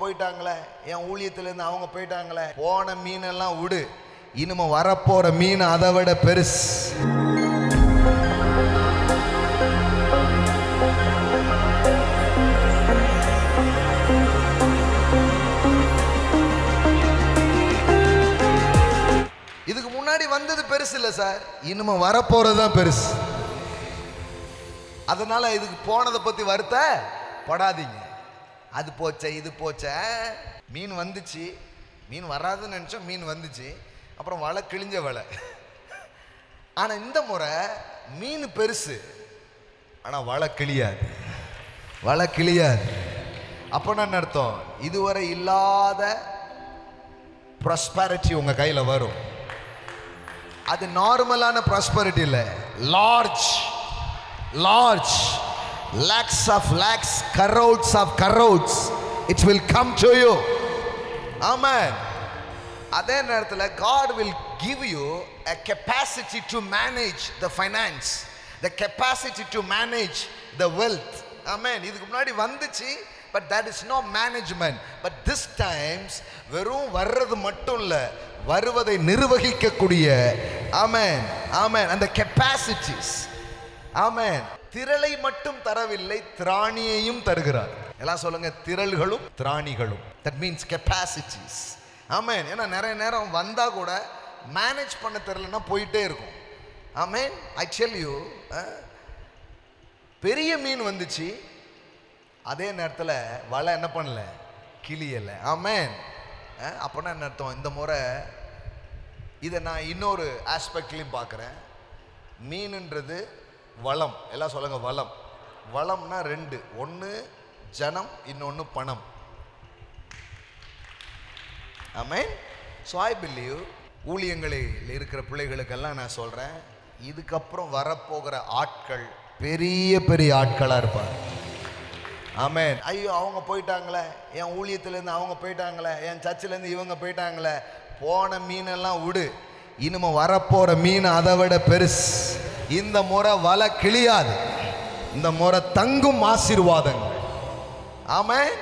போயிட்டாங்களே, என் ஊழியத்திலேருந்து அவங்க போயிட்டாங்களே, போன மீனெல்லாம் விடு, இனிமே வரப்போற மீன் அதை விட பெருசு. இதுக்கு முன்னாடி வந்தது பெருசு இல்லை சார், இனிமே வரப்போறதுதான் பெருசு. அதனால இதுக்கு போனதை பத்தி வருத்த படாதீங்க. அது போச்ச இது போச்ச, மீன் வந்துச்சு, மீன் வராதுன்னு நினைச்சோம், மீன் வந்துச்சு, அப்புறம் வலை கிழிஞ்ச வலை. ஆனா இந்த முறை மீன் பெருசு, ஆனா வலை கிழியாது, வலை கிழியாது. அப்ப என்ன அர்த்தம்? இதுவரை இல்லாத ப்ராஸ்பரிட்டி உங்க கையில வரும். அது நார்மலான ப்ராஸ்பரிட்டி இல்லை, large large, lakhs of lakhs, crores of crores, it will come to you. Amen. அதே நேரத்தில் God will give you a capacity to manage the finance, the capacity to manage the wealth. Amen. இதுக்கு முன்னாடி வந்துச்சு, but that is no management. But this times வெறும் வர்றது மட்டும் இல்ல, வருவதை நிர்வகிக்கக்கூடிய, ஆமென் ஆமென், அந்த capacities. ஆமென். திரளை மட்டும் தரவில்லை, திராணியையும் தருகிறார். எல்லாம் சொல்லுங்க, திரள்களும் திராணிகளும். that means capacities. ஆமென். ஏன்னா நிறைய நேரம் வந்தா கூட மேனேஜ் பண்ண தெரியலன்னா போயிட்டே இருக்கும். ஆமென். I tell you, பெரிய மீன் வந்துச்சு, அதே நேரத்தில் வலை என்ன பண்ணல, கிளியல. ஆமென். அப்போனா என்ன அர்த்தம்? இந்த முறை இதை நான் இன்னொரு ஆஸ்பெக்ட்லையும் பார்க்குறேன். மீனுன்றது வளம். எல்லாம் சொல்லுங்க, வளம். வளம்னா ரெண்டு, ஒன்று ஜனம், இன்னொன்று பணம். ஆமென். ஸோ ஐ பிலீவ் ஊழியங்களில் இருக்கிற பிள்ளைகளுக்கெல்லாம் நான் சொல்கிறேன், இதுக்கப்புறம் வரப்போகிற ஆட்கள் பெரிய பெரிய ஆட்களாக இருப்பாங்க. ஆமென். ஐயோ அவங்க போயிட்டாங்களே, என் ஊழியத்திலேருந்து அவங்க போயிட்டாங்களே, என் சர்ச்சிலேருந்து இவங்க போயிட்டாங்களே, போன மீனெல்லாம் விடு, இனிமே வரப்போற மீன் அதை விட பெருசு. இந்த முறை வலை கிழியாது, இந்த முறை தங்கும் ஆசீர்வாதங்கள். ஆமென்.